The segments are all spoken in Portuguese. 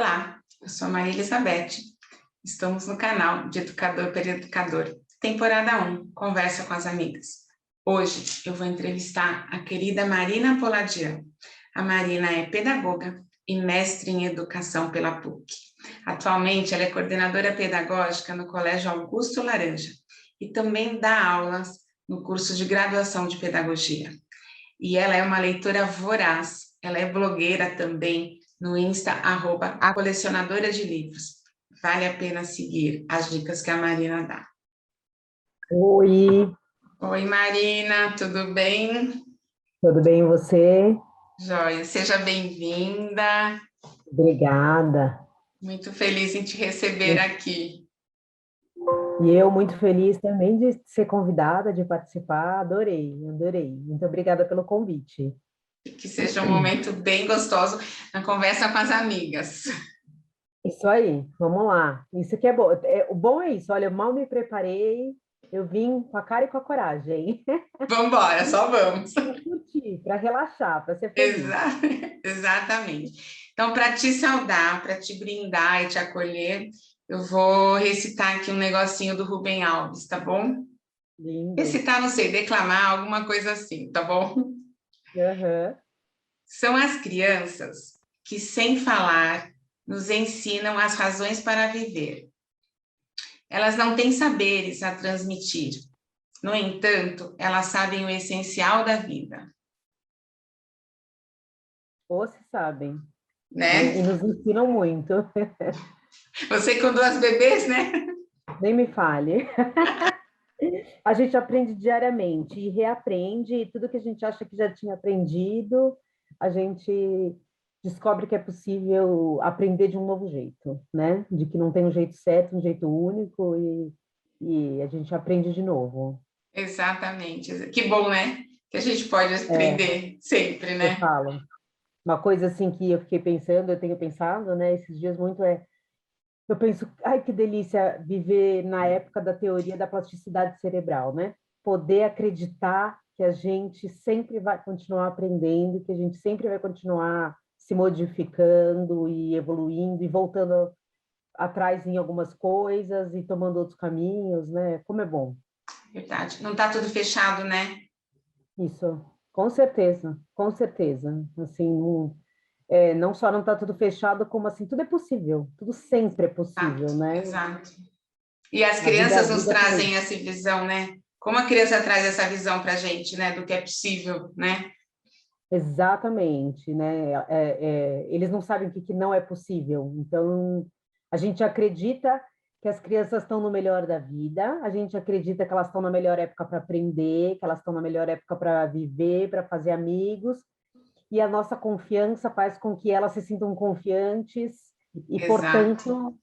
Olá, eu sou a Maria Elizabeth. Estamos no canal de Educador para Educador, temporada 1, Conversa com as Amigas. Hoje eu vou entrevistar a querida Marina Poladian. A Marina é pedagoga e mestre em educação pela PUC. Atualmente ela é coordenadora pedagógica no Colégio Augusto Laranja e também dá aulas no curso de graduação de pedagogia. E ela é uma leitora voraz, ela é blogueira também no Insta, @a colecionadora de livros. Vale a pena seguir as dicas que a Marina dá. Oi, Oi, Marina, tudo bem? tudo bem e você? Joia, seja bem-vinda. Obrigada. Muito feliz em te receber aqui. E eu muito feliz também de ser convidada, de participar. Adorei, adorei. Muito obrigada pelo convite. Que seja um momento bem gostoso na conversa com as amigas. Isso aí, vamos lá. Isso que é bom. O bom é isso, olha, eu mal me preparei, eu vim com a cara e com a coragem. Vamos embora, só vamos. Para curtir, para relaxar, para ser feliz. Exa- Exatamente. Então, para te saudar, para te brindar e te acolher, eu vou recitar aqui um negocinho do Rubem Alves, tá bom? Lindo. Recitar, não sei, declamar, alguma coisa assim, tá bom? Aham. São as crianças que, sem falar, nos ensinam as razões para viver. Elas não têm saberes a transmitir. No entanto, elas sabem o essencial da vida, Ou se sabem. E né? nos ensinam muito. Você com duas bebês, né? Nem me fale. A gente aprende diariamente e reaprende, e tudo que a gente acha que já tinha aprendido, a gente descobre que é possível aprender de um novo jeito, né? De que não tem um jeito certo, um jeito único, e a gente aprende de novo. Exatamente. Que bom, né? Que a gente pode É, aprender sempre, eu né? falo. Uma coisa assim que eu fiquei pensando, eu tenho pensado, né, esses dias muito eu penso, ai, que delícia viver na época da teoria da plasticidade cerebral, né? Poder acreditar que a gente sempre vai continuar aprendendo, que a gente sempre vai continuar se modificando e evoluindo e voltando atrás em algumas coisas e tomando outros caminhos, né? Como é bom. Verdade. Não está tudo fechado, né? Isso, com certeza, com certeza. Assim, não só não está tudo fechado, como assim, tudo é possível, tudo sempre é Exato, possível, né? exato. E as A crianças nos vida também. trazem essa visão, né? Como a criança traz essa visão para a gente, né? Do que é possível, né? Exatamente, né? Eles não sabem que não é possível. Então, a gente acredita que as crianças estão no melhor da vida, a gente acredita que elas estão na melhor época para aprender, que elas estão na melhor época para viver, para fazer amigos, e a nossa confiança faz com que elas se sintam confiantes e, Exato. portanto,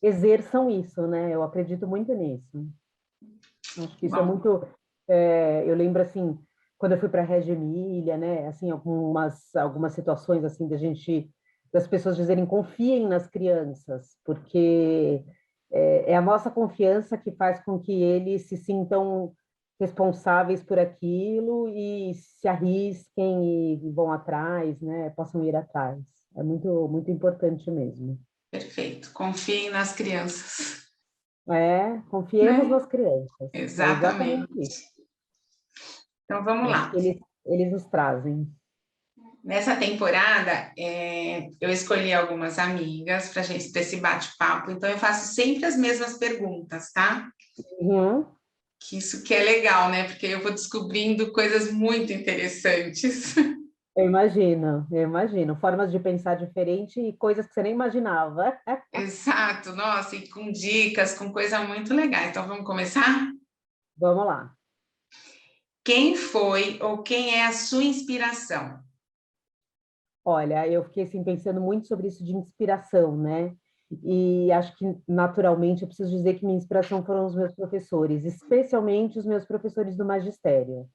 exerçam isso, né? Eu acredito muito nisso. Acho que isso é Bom, muito. Eu lembro assim, quando eu fui para a Reggio Emília, né? Assim, algumas situações assim da gente, das pessoas dizerem confiem nas crianças, porque é a nossa confiança que faz com que eles se sintam responsáveis por aquilo e se arrisquem e vão atrás, né? Possam ir atrás. É muito, muito importante mesmo. perfeito. Confiem nas crianças, Confiemos né? nas crianças. É exatamente isso. Exatamente. Então vamos Acho lá. que eles nos trazem. Nessa temporada, eu escolhi algumas amigas para a gente ter esse bate-papo, então eu faço sempre as mesmas perguntas, tá? Uhum. Que isso que é legal, né? Porque eu vou descobrindo coisas muito interessantes. Eu imagino. Formas de pensar diferente e coisas que você nem imaginava. Exato, nossa, e com dicas, com coisa muito legal. Então vamos começar? Vamos lá. Quem foi ou quem é a sua inspiração? Olha, eu fiquei assim, pensando muito sobre isso de inspiração, né? E acho que, naturalmente, eu preciso dizer que minha inspiração foram os meus professores, especialmente os meus professores do magistério.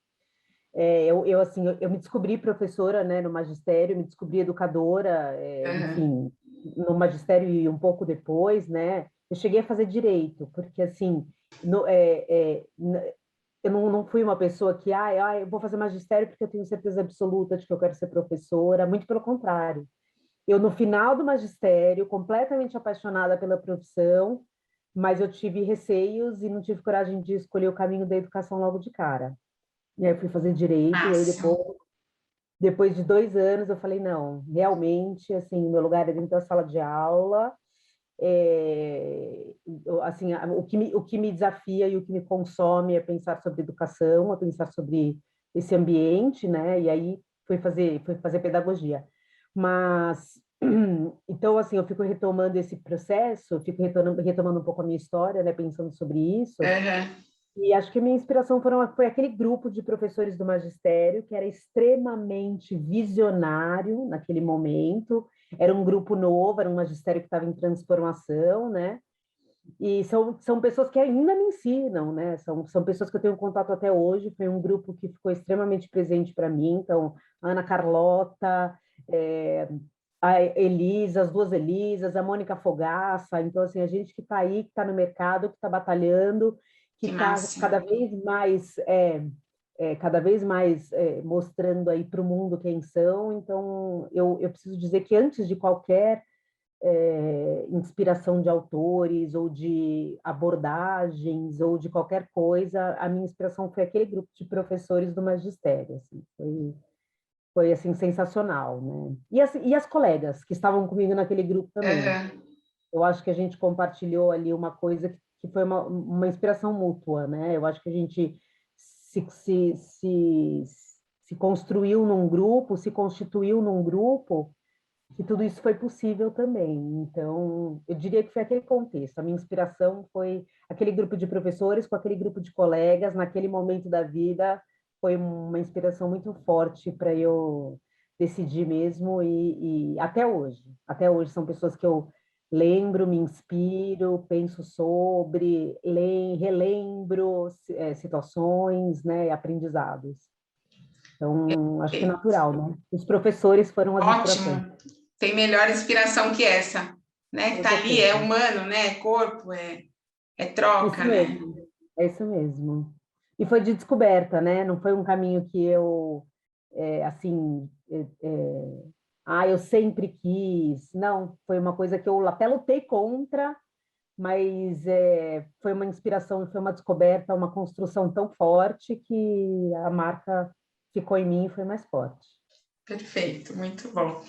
Eu me descobri professora, né, no magistério, me descobri educadora, Uhum. enfim, no magistério e um pouco depois, né? Eu cheguei a fazer direito, porque assim, no, é, é, n- eu não fui uma pessoa que, eu vou fazer magistério porque eu tenho certeza absoluta de que eu quero ser professora, muito pelo contrário. Eu, no final do magistério, completamente apaixonada pela profissão, mas eu tive receios e não tive coragem de escolher o caminho da educação logo de cara. E aí eu fui fazer direito, e aí Máximo. depois de 2 anos, eu falei, não, realmente, assim, meu lugar é dentro da sala de aula, assim, o que me desafia e o que me consome é pensar sobre educação, é pensar sobre esse ambiente, né? E aí fui fazer pedagogia. Mas, então, assim, eu fico retomando esse processo, eu fico retomando um pouco a minha história, né? Pensando sobre isso, Aham. e acho que a minha inspiração foi aquele grupo de professores do magistério que era extremamente visionário naquele momento. Era um grupo novo, era um magistério que estava em transformação, né? E são pessoas que ainda me ensinam, né? São pessoas que eu tenho contato até hoje. Foi um grupo que ficou extremamente presente para mim. Então, a Ana Carlota, a Elisa, as duas Elisas, a Mônica Fogaça. Então, assim, a gente que está aí, que está no mercado, que está batalhando, que Que está massa. cada vez mais mostrando aí para o mundo quem são. Então, eu preciso dizer que antes de qualquer inspiração de autores ou de abordagens ou de qualquer coisa, a minha inspiração foi aquele grupo de professores do magistério. Assim, foi assim, sensacional, né? E as colegas que estavam comigo naquele grupo também. Aham. Eu acho que a gente compartilhou ali uma coisa que foi uma inspiração mútua, né? Eu acho que a gente se, se, se, se construiu num grupo, se constituiu num grupo, que tudo isso foi possível também. Então, eu diria que foi aquele contexto. A minha inspiração foi aquele grupo de professores com aquele grupo de colegas, naquele momento da vida, foi uma inspiração muito forte para eu decidir mesmo e até hoje são pessoas que eu lembro, me inspiro, penso sobre, relembro situações, né, aprendizados. Então, acho que é Perfeito. natural, né? Os professores foram as inspirações. Ótimo. Tem melhor inspiração que essa, né? Que Com tá ali, é certeza. humano, né? É corpo, é troca, Isso né? mesmo, é isso mesmo. E foi de descoberta, né? Não foi um caminho que eu, assim, eu sempre quis. Não, foi uma coisa que eu até lutei contra, mas foi uma inspiração, foi uma descoberta, uma construção tão forte que a marca ficou em mim e foi mais forte. Perfeito, muito bom.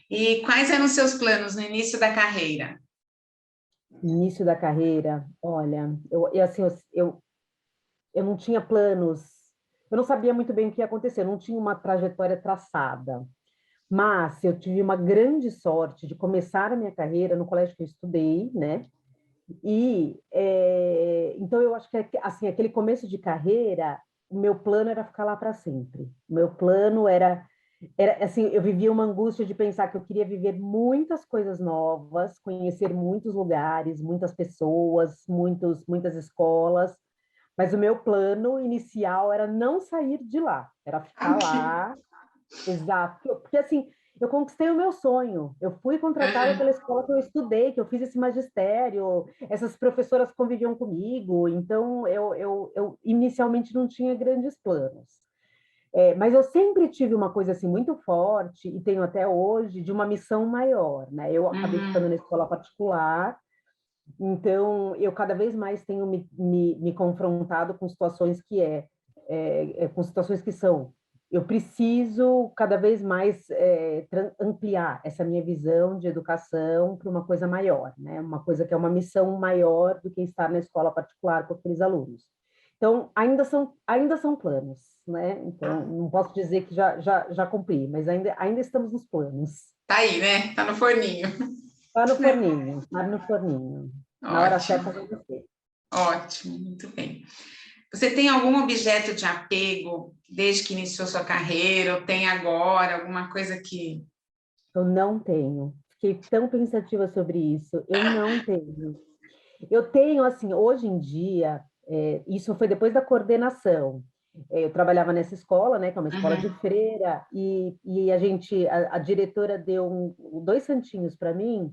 E quais eram os seus planos no início da carreira? Início da carreira, olha, assim, eu não tinha planos, eu não sabia muito bem o que ia acontecer, eu não tinha uma trajetória traçada. Mas eu tive uma grande sorte de começar a minha carreira no colégio que eu estudei, né? Então eu acho que assim aquele começo de carreira, o meu plano era ficar lá para sempre. O meu plano era assim, eu vivia uma angústia de pensar que eu queria viver muitas coisas novas, conhecer muitos lugares, muitas pessoas, muitas escolas, mas o meu plano inicial era não sair de lá, era ficar lá. Exato, porque assim, eu conquistei o meu sonho. Eu fui contratada pela escola que eu estudei, que eu fiz esse magistério, essas professoras conviviam comigo, então eu inicialmente não tinha grandes planos. Mas eu sempre tive uma coisa assim muito forte, e tenho até hoje, de uma missão maior, né? Eu acabei ficando Uhum. na escola particular, então eu cada vez mais tenho me confrontado com situações com situações que são eu preciso cada vez mais ampliar essa minha visão de educação para uma coisa maior, né? Uma coisa que é uma missão maior do que estar na escola particular com aqueles alunos. Então, ainda são planos, né? Então, não posso dizer que já cumpri, mas ainda estamos nos planos. Tá aí, né? Tá no forninho. Está no forninho, está no forninho. Na hora certa Ótimo, vai ser. ótimo, muito bem. Você tem algum objeto de apego desde que iniciou sua carreira, ou tem agora, alguma coisa que. Eu não tenho. Fiquei tão pensativa sobre isso. Eu não tenho. Eu tenho, assim, hoje em dia, isso foi depois da coordenação. Eu trabalhava nessa escola, né, que é uma escola de Uhum. freira, e a diretora deu dois santinhos para mim,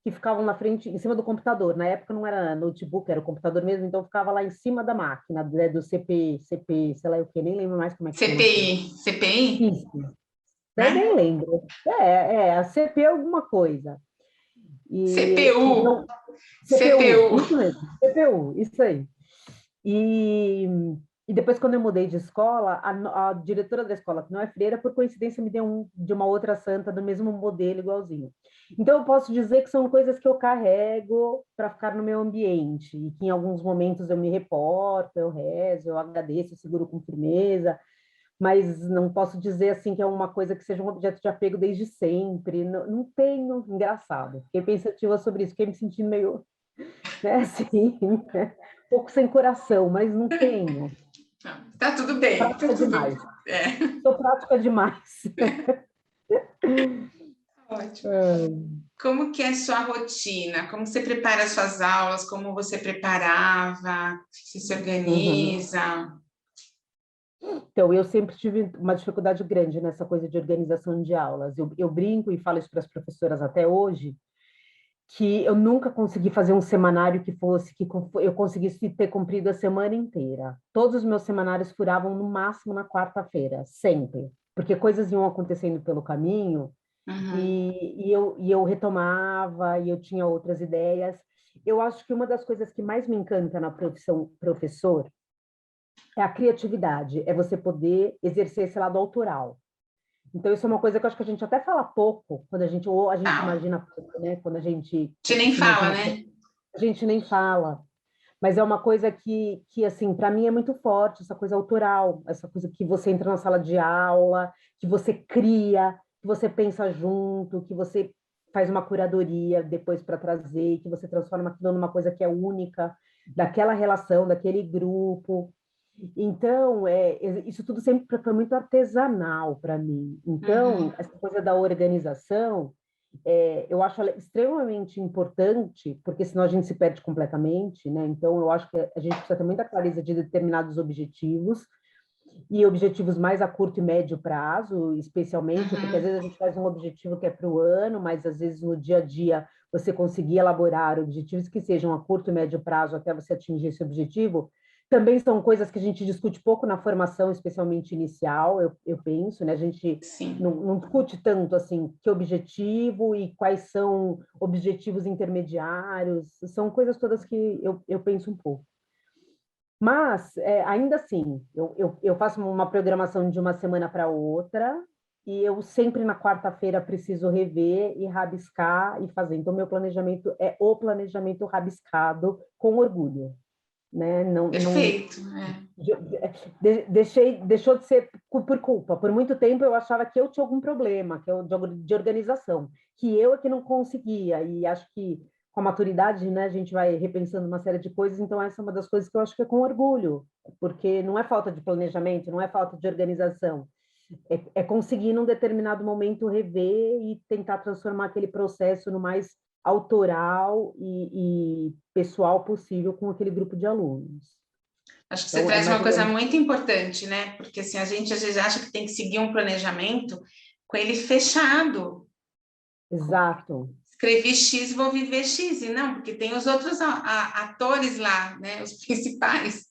que ficavam na frente, em cima do computador. Na época não era notebook, era o computador mesmo, então ficava lá em cima da máquina, né, do CP, sei lá o que, nem lembro mais como é que chama aquilo. CPI. CPI? Isso, Eu né? nem lembro. A CP alguma coisa. E, CPU, então, CPU, CPU. isso mesmo, CPU, isso aí. E, e depois, quando eu mudei de escola, a diretora da escola, que não é freira, por coincidência, me deu um de uma outra santa do mesmo modelo, igualzinho. Então, eu posso dizer que são coisas que eu carrego para ficar no meu ambiente, e que em alguns momentos eu me reporto, eu rezo, eu agradeço, eu seguro com firmeza, mas não posso dizer assim que é uma coisa que seja um objeto de apego desde sempre. Não, não tenho, engraçado. Fiquei pensativa sobre isso, fiquei me sentindo meio, né, assim, né, um pouco sem coração, mas não tenho. Não, tá tudo bem, tá Prática tudo. demais. É, Sou prática demais. ótimo. Ah, Como que é a sua rotina? Como você prepara as suas aulas? Como você preparava? Você se uhum. organiza? Então, eu sempre tive uma dificuldade grande nessa coisa de organização de aulas. Eu brinco e falo isso para as professoras até hoje, que eu nunca consegui fazer um semanário que fosse que eu conseguisse ter cumprido a semana inteira. Todos os meus semanários furavam no máximo na quarta-feira, sempre, porque coisas iam acontecendo pelo caminho Uhum, e eu retomava e eu tinha outras ideias. Eu acho que uma das coisas que mais me encanta na profissão professor é a criatividade, é você poder exercer esse lado autoral. Então, isso é uma coisa que eu acho que a gente até fala pouco, quando a gente, ou a gente tal. imagina pouco, né? Quando a gente A gente nem se fala, imagina, né? a gente nem fala. Mas é uma coisa que assim, para mim é muito forte, essa coisa autoral, essa coisa que você entra na sala de aula, que você cria, que você pensa junto, que você faz uma curadoria depois para trazer, que você transforma aquilo numa coisa que é única, daquela relação, daquele grupo. Então, isso tudo sempre foi muito artesanal para mim. Uhum, Então, essa coisa da organização, eu acho ela extremamente importante, porque senão a gente se perde completamente, né? Então, eu acho que a gente precisa ter muita clareza de determinados objetivos, e objetivos mais a curto e médio prazo, especialmente, porque às uhum. vezes a gente faz um objetivo que é para o ano, mas às vezes no dia a dia você conseguir elaborar objetivos que sejam a curto e médio prazo até você atingir esse objetivo, também são coisas que a gente discute pouco na formação, especialmente inicial, eu penso, né? A gente Sim. não discute tanto assim que objetivo e quais são objetivos intermediários, são coisas todas que eu penso um pouco. Mas, ainda assim, eu faço uma programação de uma semana para outra e eu sempre na quarta-feira preciso rever e rabiscar e fazer. Então, meu planejamento é o planejamento rabiscado com orgulho, né? Não, não Perfeito. É. deixou de ser por culpa. Por muito tempo eu achava que eu tinha algum problema, que eu de organização, que eu é que não conseguia. E acho que com a maturidade, né, a gente vai repensando uma série de coisas. Então essa é uma das coisas que eu acho que é com orgulho, porque não é falta de planejamento, não é falta de organização. É conseguir, num determinado momento, rever e tentar transformar aquele processo no mais autoral e pessoal possível com aquele grupo de alunos. Acho que você Então, é traz mais uma ou coisa menos. muito importante, né? Porque assim, a gente às vezes acha que tem que seguir um planejamento com ele fechado. Exato, Escrevi X, vou viver X, e não, porque tem os outros atores lá, né? Os principais.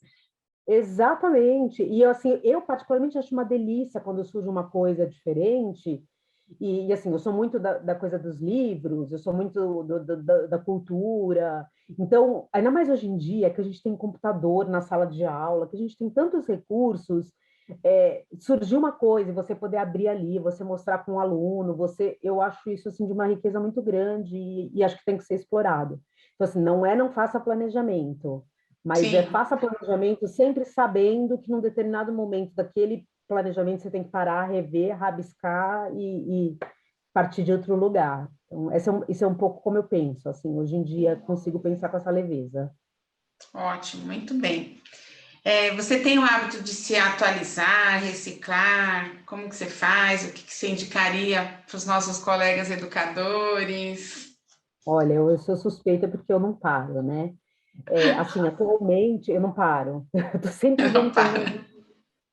exatamente. E assim, eu particularmente acho uma delícia quando surge uma coisa diferente. Assim, eu sou muito da coisa dos livros, eu sou muito da cultura. Então, ainda mais hoje em dia, que a gente tem computador na sala de aula, que a gente tem tantos recursos, surgir uma coisa e você poder abrir ali, você mostrar para um aluno, eu acho isso assim de uma riqueza muito grande e acho que tem que ser explorado. Então, assim, não faça planejamento, mas Sim, faça planejamento sempre sabendo que num determinado momento daquele planejamento você tem que parar, rever, rabiscar e partir de outro lugar. Então, isso é um pouco como eu penso. Assim, hoje em dia consigo pensar com essa leveza. ótimo, muito bem. É, você tem o hábito de se atualizar, reciclar? Como que você faz? O que que você indicaria para os nossos colegas educadores? Olha, eu sou suspeita porque eu não paro, né? Assim, atualmente eu não paro. Eu tô sempre Não vendo coisas. para.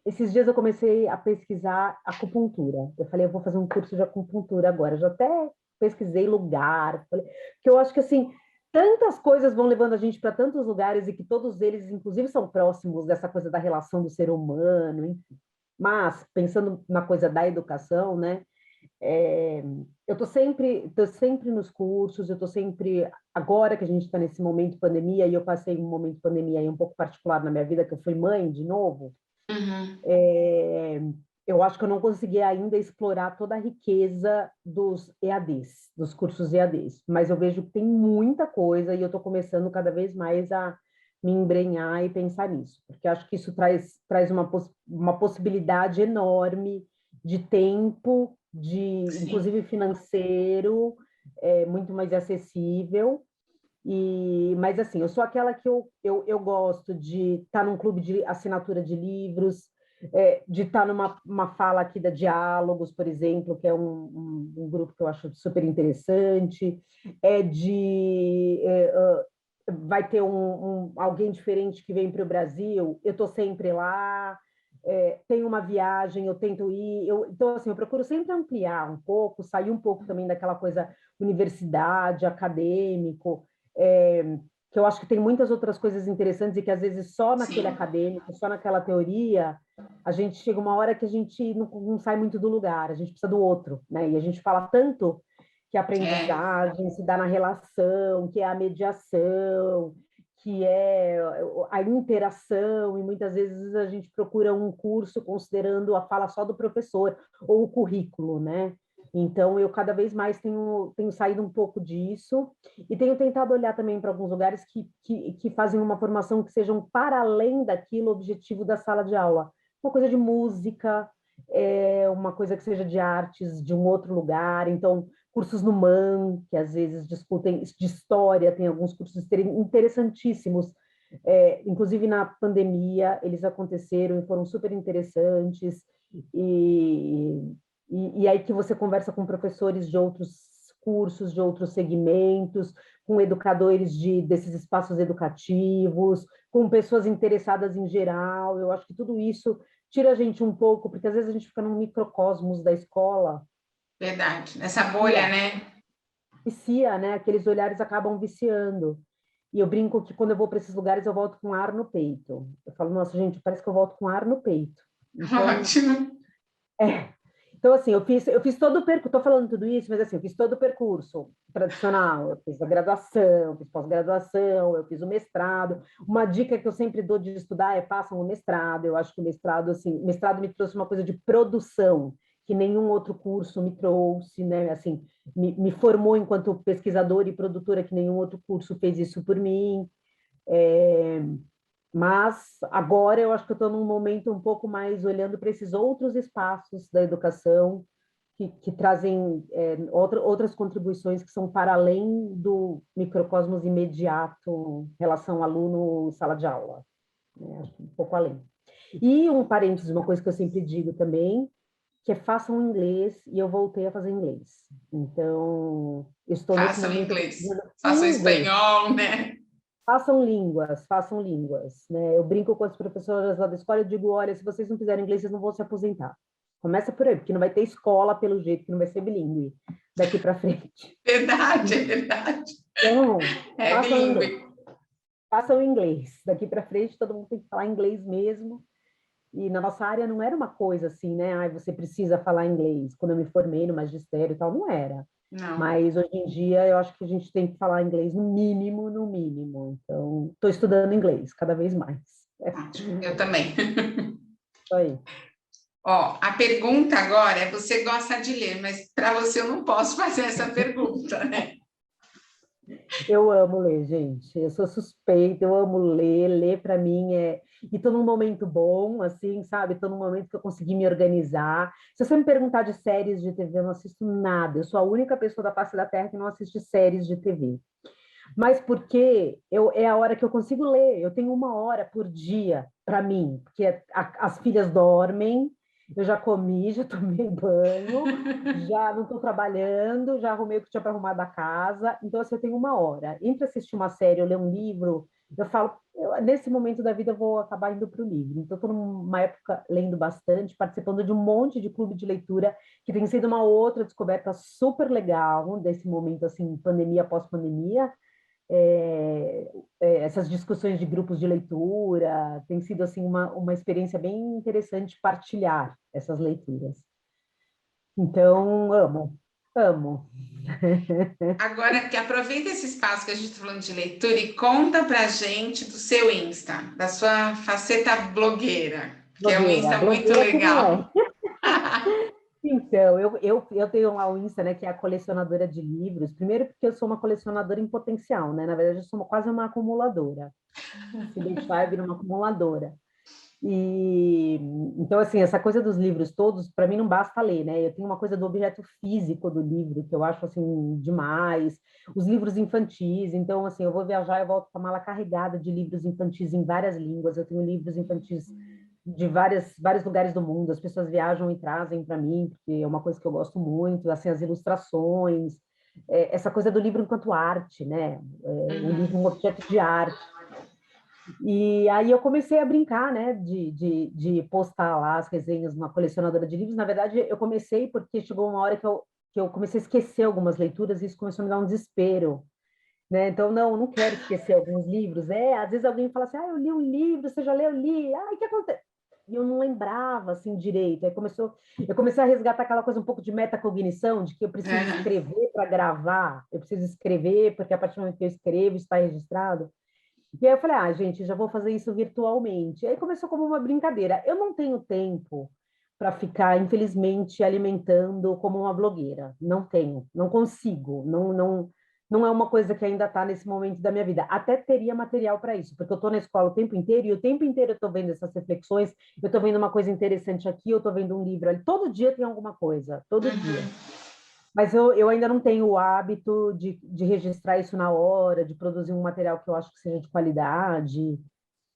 Esses dias eu comecei a pesquisar acupuntura. Eu falei, eu vou fazer um curso de acupuntura agora. Eu já até pesquisei lugar, que eu acho que assim, tantas coisas vão levando a gente para tantos lugares e que todos eles, inclusive, são próximos dessa coisa da relação do ser humano, enfim. Mas pensando na coisa da educação, né? Eu tô sempre nos cursos, eu estou sempre, agora que a gente está nesse momento de pandemia, e eu passei um momento de pandemia aí um pouco particular na minha vida, que eu fui mãe de novo, Uhum. eu acho que eu não consegui ainda explorar toda a riqueza dos EADs, dos cursos EADs, mas eu vejo que tem muita coisa e eu estou começando cada vez mais a me embrenhar e pensar nisso, porque acho que isso traz uma possibilidade enorme de tempo, Sim, inclusive financeiro, muito mais acessível. Mas assim, eu sou aquela que eu gosto de estar num clube de assinatura de livros, de estar numa uma fala aqui da Diálogos, por exemplo, que é um grupo que eu acho super interessante, vai ter alguém diferente que vem para o Brasil, eu estou sempre lá, tem uma viagem, eu tento ir, então assim, eu procuro sempre ampliar um pouco, sair um pouco também daquela coisa universidade, acadêmico, é, que eu acho que tem muitas outras coisas interessantes e que às vezes só naquele sim, acadêmico, só naquela teoria, a gente chega uma hora que a gente não sai muito do lugar, a gente precisa do outro, né? E a gente fala tanto que a é, aprendizagem se dá na relação, que é a mediação, que é a interação, e muitas vezes a gente procura um curso considerando a fala só do professor, ou o currículo, né? Então, eu cada vez mais tenho saído um pouco disso e tenho tentado olhar também para alguns lugares que fazem uma formação que sejam para além daquilo objetivo da sala de aula. Uma coisa de música, uma coisa que seja de artes de um outro lugar. Então, cursos no MAN, que às vezes discutem de história, tem alguns cursos interessantíssimos. Inclusive na pandemia, eles aconteceram e foram super interessantes. E, e aí que você conversa com professores de outros cursos, de outros segmentos, com educadores desses espaços educativos, com pessoas interessadas em geral. Eu acho que tudo isso tira a gente um pouco, porque às vezes a gente fica num microcosmos da escola, verdade. Nessa bolha, vicia, né? vicia, né? Aqueles olhares acabam viciando. E eu brinco que quando eu vou para esses lugares eu volto com ar no peito. Eu falo, nossa, gente, parece que eu volto com ar no peito. Então, Ótimo. é, então, assim, eu fiz todo o percurso, estou falando tudo isso, mas assim, eu fiz todo o percurso tradicional, eu fiz a graduação, fiz pós-graduação, eu fiz o mestrado. Uma dica que eu sempre dou de estudar é façam o mestrado. Eu acho que o mestrado me trouxe uma coisa de produção que nenhum outro curso me trouxe, né? Assim, me formou enquanto pesquisadora e produtora que nenhum outro curso fez isso por mim. É, mas agora eu acho que eu estou num momento um pouco mais olhando para esses outros espaços da educação que trazem outras contribuições que são para além do microcosmos imediato, relação aluno-sala de aula, né? Acho que um pouco além. E um parênteses, uma coisa que eu sempre digo também, que é façam inglês, e eu voltei a fazer inglês. Então, eu estou nesse Façam momento inglês. Façam inglês. espanhol, né? Façam línguas, né? Eu brinco com as professoras lá da escola, eu digo, olha, se vocês não fizerem inglês, vocês não vão se aposentar. Começa por aí, porque não vai ter escola pelo jeito, que não vai ser bilíngue daqui para frente. Verdade, é verdade. Então, É façam inglês. bilíngue. Façam inglês. Daqui para frente, todo mundo tem que falar inglês mesmo. E na nossa área não era uma coisa assim, né? Ai, você precisa falar inglês. Quando eu me formei no magistério e tal, não era. Não, Mas hoje em dia eu acho que a gente tem que falar inglês no mínimo, no mínimo. Então, estou estudando inglês cada vez mais. ótimo. Eu também. Isso aí. Ó, a pergunta agora é: você gosta de ler, mas para você eu não posso fazer essa pergunta, né? Eu amo ler, gente. Eu sou suspeita, eu amo ler. Ler para mim é. E tô num momento bom, assim, sabe? Tô num momento que eu consegui me organizar. Se você me perguntar de séries de TV, eu não assisto nada. Eu sou a única pessoa da face da Terra que não assiste séries de TV. Mas porque é a hora que eu consigo ler. Eu tenho 1 hora por dia para mim, porque as filhas dormem, eu já comi, já tomei banho, já não estou trabalhando, já arrumei o que tinha para arrumar da casa. Então, assim, eu tenho 1 hora. Entre assistir uma série ou ler um livro, eu falo, nesse momento da vida eu vou acabar indo para o livro. Então, estou numa época lendo bastante, participando de um monte de clube de leitura, que tem sido uma outra descoberta super legal desse momento, assim, pandemia pós-pandemia. Essas discussões de grupos de leitura, tem sido assim uma experiência bem interessante partilhar essas leituras. Então, amo, amo. Agora, que aproveita esse espaço que a gente está falando de leitura e conta pra gente do seu Insta, da sua faceta blogueira, que é um Blogueira, Insta muito blogueira que não é. legal. Então, eu tenho lá o Insta, né, que é a colecionadora de livros. Primeiro porque eu sou uma colecionadora em potencial, né? Na verdade, eu sou quase uma acumuladora. Se deixar, eu viro uma acumuladora. E então, assim, essa coisa dos livros todos, para mim não basta ler, né? Eu tenho uma coisa do objeto físico do livro, que eu acho assim demais. Os livros infantis, então, assim, eu vou viajar, eu volto com a mala carregada de livros infantis em várias línguas. Eu tenho livros infantis de vários lugares do mundo. As pessoas viajam e trazem para mim, porque é uma coisa que eu gosto muito, assim, as ilustrações, essa coisa do livro enquanto arte, né? O livro Uhum. um objeto de arte. E aí eu comecei a brincar, né, de postar lá as resenhas numa colecionadora de livros. Na verdade, eu comecei porque chegou uma hora que eu comecei a esquecer algumas leituras e isso começou a me dar um desespero, né? Então, não quero esquecer alguns livros. Às vezes alguém fala assim, eu li um livro, você já leu? Eu li. O que acontece? E eu não lembrava, assim, direito. Eu comecei a resgatar aquela coisa um pouco de metacognição, de que eu preciso Uhum. escrever para gravar, eu preciso escrever, porque a partir do momento que eu escrevo, está registrado. E aí eu falei, gente, já vou fazer isso virtualmente. E aí começou como uma brincadeira. Eu não tenho tempo para ficar, infelizmente, alimentando como uma blogueira. Não tenho, não consigo. Não é uma coisa que ainda está nesse momento da minha vida. Até teria material para isso, porque eu estou na escola o tempo inteiro e o tempo inteiro eu estou vendo essas reflexões, eu estou vendo uma coisa interessante aqui, eu estou vendo um livro ali. Todo dia tem alguma coisa, todo dia. Uhum. Mas eu ainda não tenho o hábito de registrar isso na hora, de produzir um material que eu acho que seja de qualidade.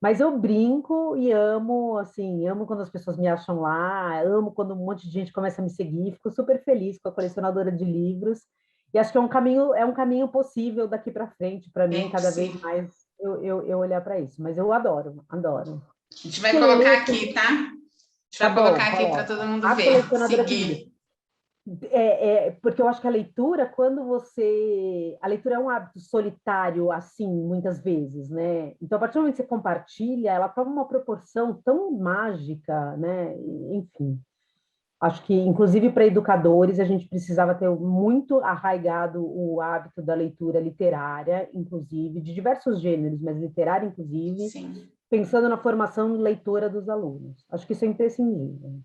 Mas eu brinco e amo, assim, amo quando as pessoas me acham lá, amo quando um monte de gente começa a me seguir, fico super feliz com a colecionadora de livros. E acho que é um caminho possível daqui para frente, para É mim, cada vez impossível. mais eu olhar para isso. Mas eu adoro, adoro. A gente vai Porque colocar ler, aqui, tá? A gente tá vai bom, colocar aqui para todo coloca. mundo A ver, colecionadora de livros. seguir. Porque eu acho que a leitura, quando você. A leitura é um hábito solitário, assim, muitas vezes, né? Então, a partir do momento que você compartilha, ela toma uma proporção tão mágica, né? Enfim. Acho que, inclusive, para educadores, a gente precisava ter muito arraigado o hábito da leitura literária, inclusive, de diversos gêneros, mas literária, inclusive, Sim, pensando na formação leitora dos alunos. Acho que isso é imprescindível.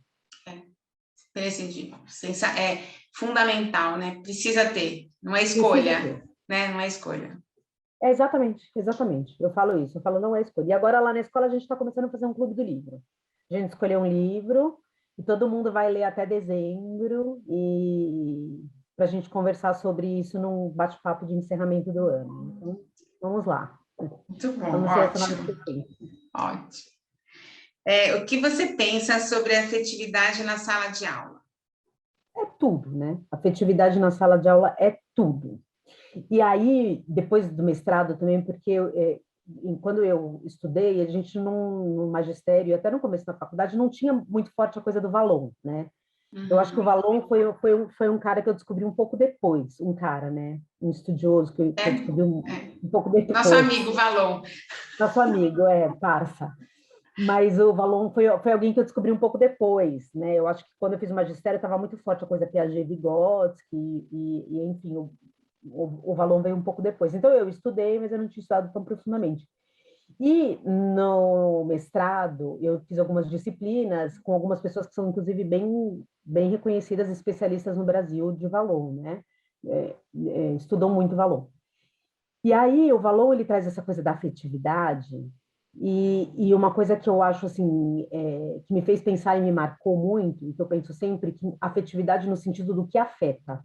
é prescindível. É fundamental, né? Precisa ter. Não é Precisa escolha, ter. né? Não é escolha. Exatamente, exatamente. Eu falo isso, eu falo, não é escolha. E agora lá na escola a gente está começando a fazer um clube do livro. A gente escolheu um livro e todo mundo vai ler até dezembro e para a gente conversar sobre isso num bate-papo de encerramento do ano. Então, vamos lá. Muito bom, Vamos ser essa nova ótimo, experiência. ótimo. O que você pensa sobre a afetividade na sala de aula? É tudo, né? Afetividade na sala de aula é tudo. E aí, depois do mestrado também, porque quando eu estudei, a gente no magistério, até no começo da faculdade, não tinha muito forte a coisa do Valon, né? Eu acho que o Uhum. Valon foi um cara que eu descobri um pouco depois, um cara, né? Um estudioso que eu descobri É. um pouco Nosso depois. amigo Valon. Nosso amigo, parça. Mas o Valon foi alguém que eu descobri um pouco depois, né? Eu acho que quando eu fiz o magistério estava muito forte a coisa Piaget e Vygotsky, enfim, o Valon veio um pouco depois. Então eu estudei, mas eu não tinha estudado tão profundamente. E no mestrado, eu fiz algumas disciplinas com algumas pessoas que são, inclusive, bem reconhecidas especialistas no Brasil de Valon, né? Estudam muito Valon. E aí, o Valon, ele traz essa coisa da afetividade, e uma coisa que eu acho, assim, que me fez pensar e me marcou muito, e que eu penso sempre, que afetividade no sentido do que afeta.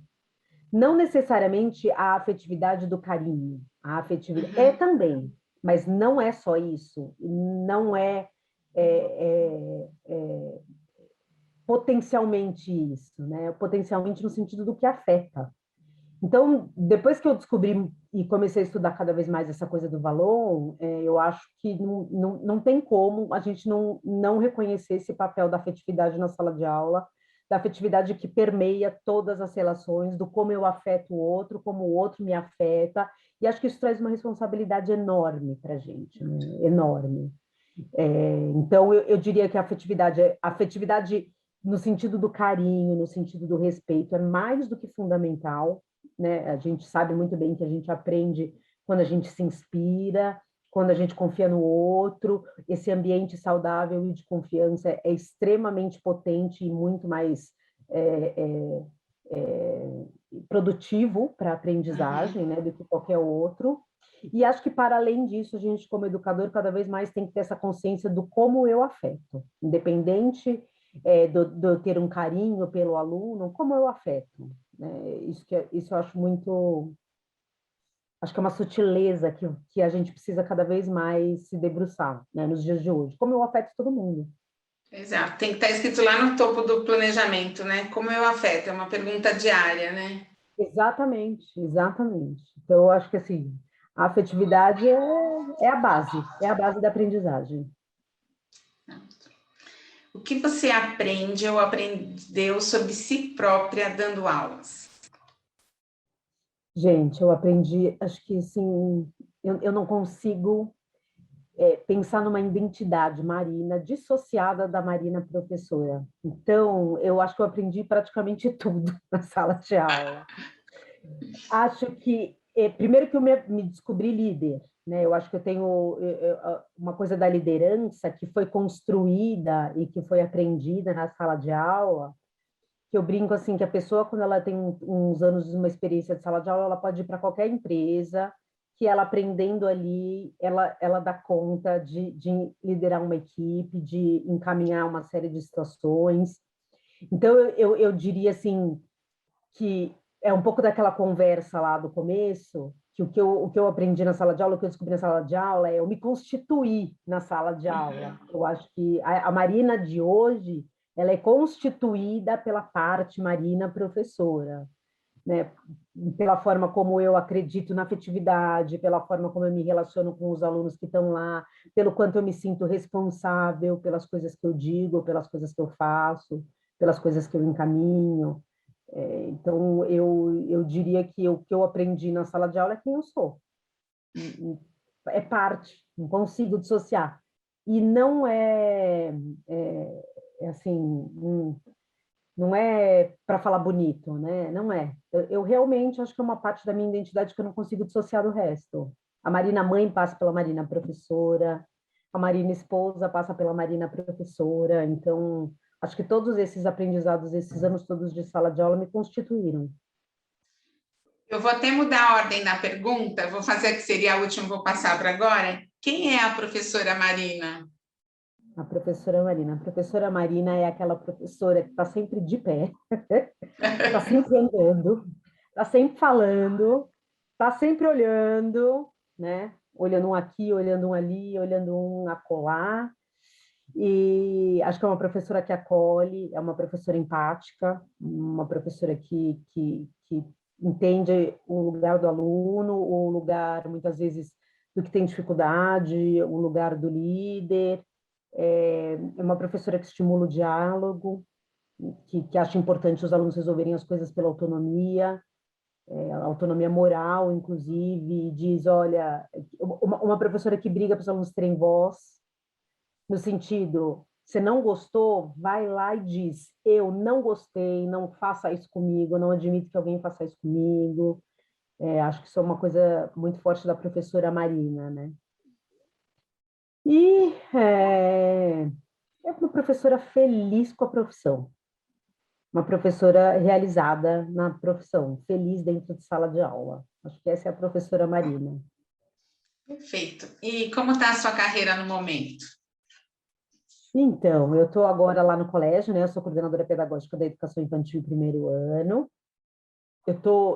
Não necessariamente a afetividade do carinho, a afetividade é Uhum. também, mas não é só isso, não é potencialmente isso, né? Potencialmente no sentido do que afeta. Então, depois que eu descobri e comecei a estudar cada vez mais essa coisa do Valon, eu acho que não tem como a gente não reconhecer esse papel da afetividade na sala de aula, da afetividade que permeia todas as relações, do como eu afeto o outro, como o outro me afeta, e acho que isso traz uma responsabilidade enorme para a gente, né? Enorme. Então, eu diria que a afetividade no sentido do carinho, no sentido do respeito, é mais do que fundamental, né? A gente sabe muito bem que a gente aprende quando a gente se inspira, quando a gente confia no outro. Esse ambiente saudável e de confiança é extremamente potente e muito mais é, é, é, produtivo para a aprendizagem, né, do que qualquer outro. E acho que, para além disso, a gente, como educador, cada vez mais tem que ter essa consciência do como eu afeto, independente de eu ter um carinho pelo aluno, como eu afeto. Né? Isso eu acho muito. Acho que é uma sutileza que a gente precisa cada vez mais se debruçar, né, nos dias de hoje. Como eu afeto todo mundo. Exato, tem que estar escrito lá no topo do planejamento, né? Como eu afeto, é uma pergunta diária, né? Exatamente, exatamente. Então, eu acho que assim, a afetividade é a base da aprendizagem. O que você aprende ou aprendeu sobre si própria dando aulas? Gente, eu aprendi, acho que assim, eu não consigo pensar numa identidade Marina dissociada da Marina professora. Então, eu acho que eu aprendi praticamente tudo na sala de aula. Acho que, primeiro que eu me descobri líder, né? Eu acho que eu tenho uma coisa da liderança que foi construída e que foi aprendida na sala de aula, que eu brinco assim, que a pessoa, quando ela tem uns anos de uma experiência de sala de aula, ela pode ir para qualquer empresa, que ela aprendendo ali, ela dá conta de liderar uma equipe, de encaminhar uma série de situações. Então, eu diria assim, que é um pouco daquela conversa lá do começo, que o que eu aprendi na sala de aula, o que eu descobri na sala de aula, é eu me constituir na sala de aula. Eu acho que a Marina de hoje, ela é constituída pela parte Marina professora, né? Pela forma como eu acredito na afetividade, pela forma como eu me relaciono com os alunos que estão lá, pelo quanto eu me sinto responsável pelas coisas que eu digo, pelas coisas que eu faço, pelas coisas que eu encaminho. Então, eu diria que o que eu aprendi na sala de aula é quem eu sou. É parte, não consigo dissociar. E não é assim, não é para falar bonito, né? Não é. Eu realmente acho que é uma parte da minha identidade que eu não consigo dissociar do resto. A Marina mãe passa pela Marina professora, a Marina esposa passa pela Marina professora. Então, acho que todos esses aprendizados, esses anos todos de sala de aula me constituíram. Eu vou até mudar a ordem da pergunta, vou fazer a que seria a última, vou passar para agora. Quem é a professora Marina? A professora Marina. A professora Marina é aquela professora que está sempre de pé, está sempre andando, está sempre falando, está sempre olhando, né? Olhando um aqui, olhando um ali, olhando um acolá. E acho que é uma professora que acolhe, é uma professora empática, uma professora que entende o lugar do aluno, o lugar, muitas vezes, do que tem dificuldade, o lugar do líder. É uma professora que estimula o diálogo, que acha importante os alunos resolverem as coisas pela autonomia, autonomia moral, inclusive, e diz, olha, uma professora que briga para os alunos terem voz, no sentido, você não gostou, vai lá e diz, eu não gostei, não faça isso comigo, não admito que alguém faça isso comigo. Acho que isso é uma coisa muito forte da professora Marina, né? E é uma professora feliz com a profissão, uma professora realizada na profissão, feliz dentro de sala de aula. Acho que essa é a professora Marina. Perfeito. E como está a sua carreira no momento? Então, eu estou agora lá no colégio, né? Eu sou coordenadora pedagógica da educação infantil primeiro ano.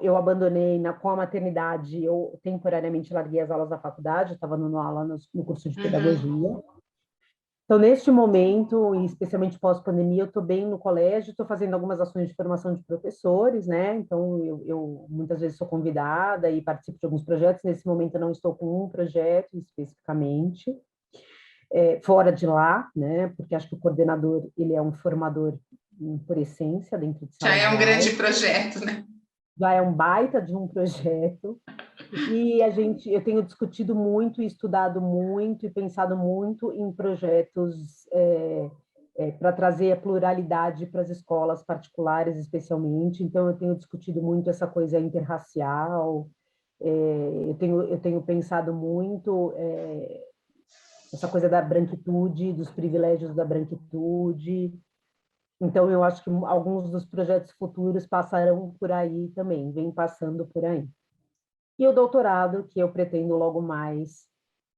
Eu abandonei com a maternidade, eu temporariamente larguei as aulas da faculdade, eu estava dando aula no curso de pedagogia. Uhum. Então, neste momento, e especialmente pós-pandemia, eu estou bem no colégio, estou fazendo algumas ações de formação de professores, né? Então, eu muitas vezes sou convidada e participo de alguns projetos. Nesse momento, eu não estou com um projeto especificamente, fora de lá, né? Porque acho que o coordenador, ele é um formador por essência dentro de Já sala é de um grande aula. projeto, né? Já é um baita de um projeto. E eu tenho discutido muito, estudado muito e pensado muito em projetos para trazer a pluralidade para as escolas particulares, especialmente. Então, eu tenho discutido muito essa coisa interracial, eu tenho pensado muito essa coisa da branquitude, dos privilégios da branquitude. Então, eu acho que alguns dos projetos futuros passarão por aí também, vem passando por aí. E o doutorado, que eu pretendo logo mais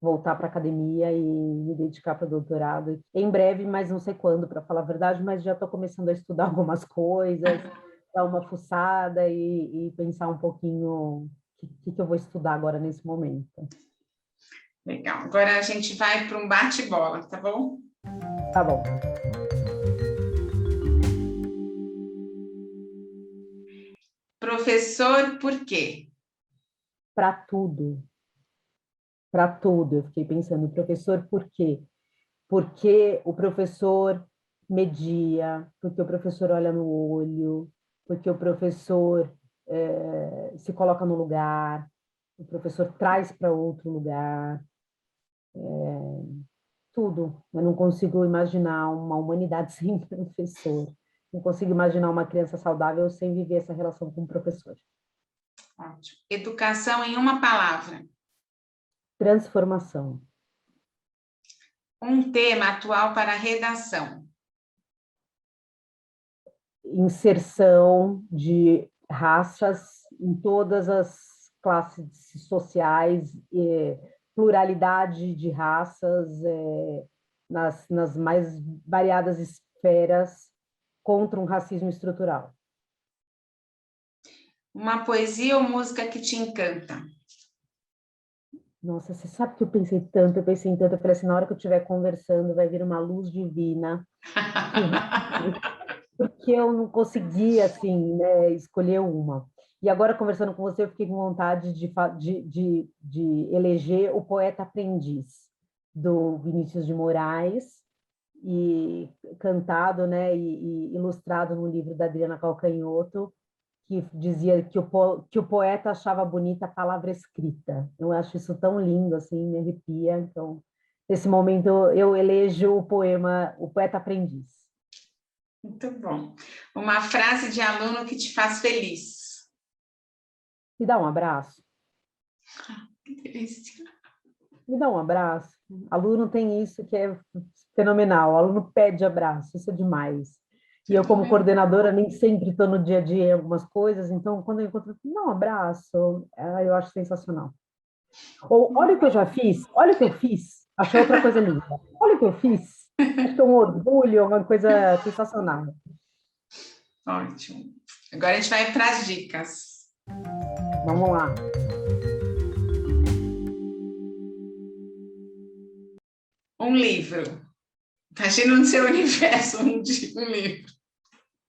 voltar para a academia e me dedicar para o doutorado. Em breve, mas não sei quando, para falar a verdade, mas já estou começando a estudar algumas coisas, dar uma fuçada e pensar um pouquinho o que eu vou estudar agora nesse momento. Legal. Agora a gente vai para um bate-bola, tá bom? Tá bom. Professor, por quê? Para tudo. Para tudo. Eu fiquei pensando, professor, por quê? Porque o professor media, porque o professor olha no olho, porque o professor se coloca no lugar, o professor traz para outro lugar, tudo. Eu não consigo imaginar uma humanidade sem professor. Não consigo imaginar uma criança saudável sem viver essa relação com o professor. Ótimo. Educação em uma palavra. Transformação. Um tema atual para a redação. Inserção de raças em todas as classes sociais, pluralidade de raças nas mais variadas esferas contra um racismo estrutural. Uma poesia ou música que te encanta? Nossa, você sabe que eu pensei tanto, eu falei assim, na hora que eu estiver conversando vai vir uma luz divina, porque eu não conseguia, assim, né, escolher uma. E agora, conversando com você, eu fiquei com vontade de eleger o poeta aprendiz, do Vinícius de Moraes, e cantado, né, e ilustrado no livro da Adriana Calcanhoto, que dizia que o poeta achava bonita a palavra escrita. Eu acho isso tão lindo, assim, me arrepia. Então, nesse momento, eu elejo o poema O Poeta Aprendiz. Muito bom. Uma frase de aluno que te faz feliz. Me dá um abraço. Que delícia. Me dá um abraço. Aluno tem isso que é fenomenal. O aluno pede abraço, isso é demais. E eu, como coordenadora, nem sempre estou no dia a dia em algumas coisas, então, quando eu encontro, me dá um abraço, eu acho sensacional. Ou, olha o que eu já fiz, olha o que eu fiz. Achei outra coisa linda. Olha o que eu fiz. Acho que é um orgulho, uma coisa sensacional. Ótimo. Agora a gente vai para as dicas. Vamos lá. Um livro. Imagina no seu universo um livro.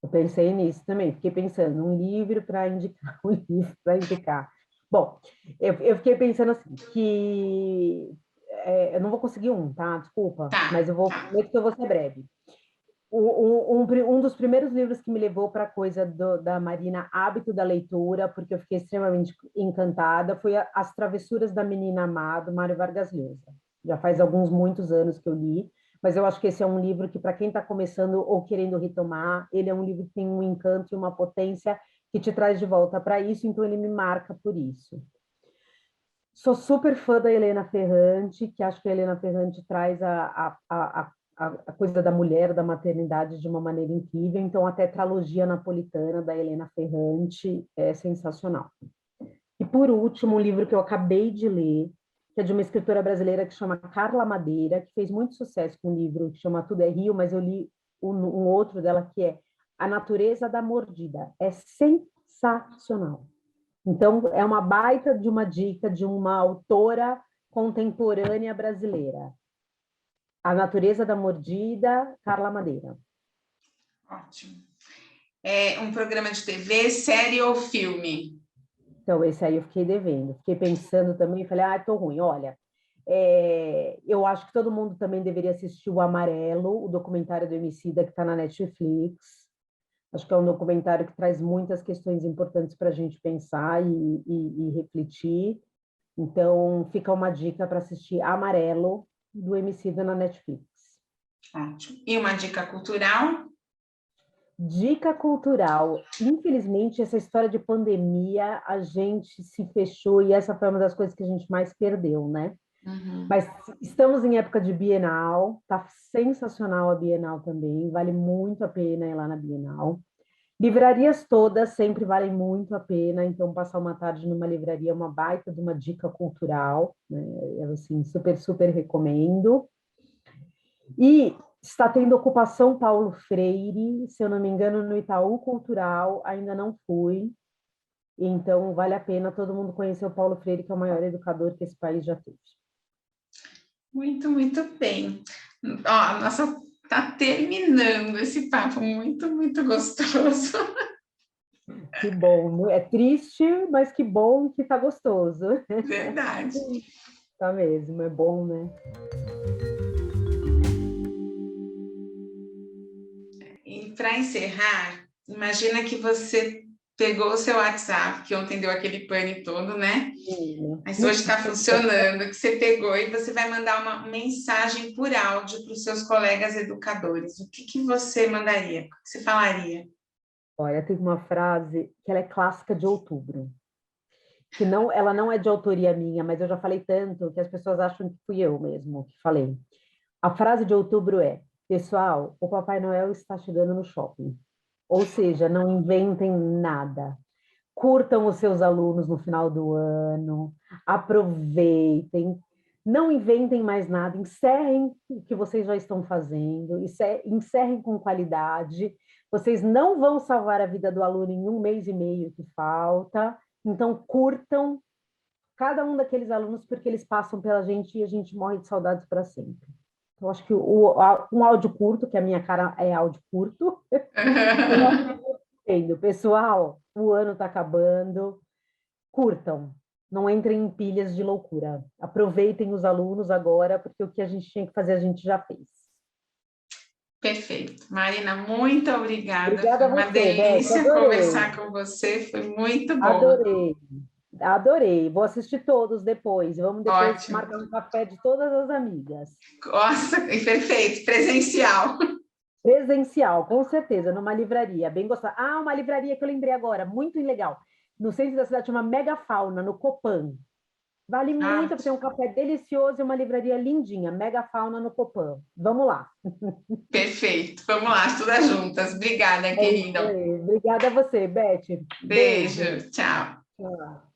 Eu pensei nisso também, fiquei pensando, um livro para indicar, um livro para indicar. Bom, eu fiquei pensando assim, que eu não vou conseguir um, tá? Desculpa, Tá, mas eu vou, prometo que eu vou ser breve. Um dos primeiros livros que me levou para a coisa da Marina, Hábito da Leitura, porque eu fiquei extremamente encantada, foi As Travessuras da Menina Má, do Mário Vargas Llosa. Já faz muitos anos que eu li, mas eu acho que esse é um livro que, para quem está começando ou querendo retomar, ele é um livro que tem um encanto e uma potência que te traz de volta para isso, então ele me marca por isso. Sou super fã da Helena Ferrante, que acho que a Helena Ferrante traz a coisa da mulher, da maternidade de uma maneira incrível. Então, a tetralogia napolitana da Helena Ferrante é sensacional. E, por último, um livro que eu acabei de ler, que é de uma escritora brasileira que chama Carla Madeira, que fez muito sucesso com um livro que chama Tudo é Rio, mas eu li um outro dela que é A Natureza da Mordida. É sensacional. Então, é uma baita de uma dica de uma autora contemporânea brasileira. A Natureza da Mordida, Carla Madeira. ótimo. É um programa de TV, série ou filme? Então, esse aí eu fiquei devendo. Fiquei pensando também, falei, tô ruim. Olha, eu acho que todo mundo também deveria assistir o Amarelo, o documentário do Emicida que está na Netflix. Acho que é um documentário que traz muitas questões importantes para a gente pensar e refletir. Então, fica uma dica para assistir Amarelo, do Emicida na Netflix. Ótimo. E uma dica cultural? Dica cultural. Infelizmente, essa história de pandemia, a gente se fechou e essa foi uma das coisas que a gente mais perdeu, né? Uhum. Mas estamos em época de Bienal, tá sensacional a Bienal também, vale muito a pena ir lá na Bienal. Livrarias todas sempre valem muito a pena, então passar uma tarde numa livraria é uma baita de uma dica cultural, né? Eu, assim, super, super recomendo. E está tendo ocupação Paulo Freire, se eu não me engano, no Itaú Cultural, ainda não fui. Então, vale a pena todo mundo conhecer o Paulo Freire, que é o maior educador que esse país já teve. Muito, muito bem. Ó, nossa, tá terminando esse papo muito, muito gostoso. Que bom, é triste, mas que bom que tá gostoso. Verdade. Tá mesmo, é bom, né? E para encerrar, imagina que você pegou o seu WhatsApp, que ontem deu aquele pane todo, né? Sim. Mas hoje está funcionando, que você pegou e você vai mandar uma mensagem por áudio para os seus colegas educadores. O que você mandaria? O que você falaria? Olha, tem uma frase que ela é clássica de outubro, que não, ela não é de autoria minha, mas eu já falei tanto que as pessoas acham que fui eu mesmo que falei. A frase de outubro é: pessoal, o Papai Noel está chegando no shopping. Ou seja, não inventem nada. Curtam os seus alunos no final do ano, aproveitem, não inventem mais nada, encerrem o que vocês já estão fazendo, encerrem com qualidade. Vocês não vão salvar a vida do aluno em 1 mês e meio que falta, então curtam cada um daqueles alunos porque eles passam pela gente e a gente morre de saudades para sempre. Então, acho que um áudio curto, que a minha cara é áudio curto, pessoal, o ano está acabando, curtam, não entrem em pilhas de loucura. Aproveitem os alunos agora, porque o que a gente tinha que fazer, a gente já fez. Perfeito. Marina, muito obrigada. Obrigada Foi a uma você, Beth, delícia adorei, conversar com você, foi muito bom. adorei, adorei. Vou assistir todos depois. Vamos depois Ótimo. marcar um café de todas as amigas. Nossa, perfeito, presencial. Presencial, com certeza, numa livraria, bem gostosa. Ah, uma livraria que eu lembrei agora, muito legal. No centro da cidade, chama Megafauna, no Copan. Vale muito, porque tem um café delicioso e uma livraria lindinha, Megafauna no Copan. Vamos lá. Perfeito. Vamos lá, estudar juntas. Obrigada, É isso querida. aí. Obrigada a você, Beth. Beijo. Beijo. Tchau. Tchau.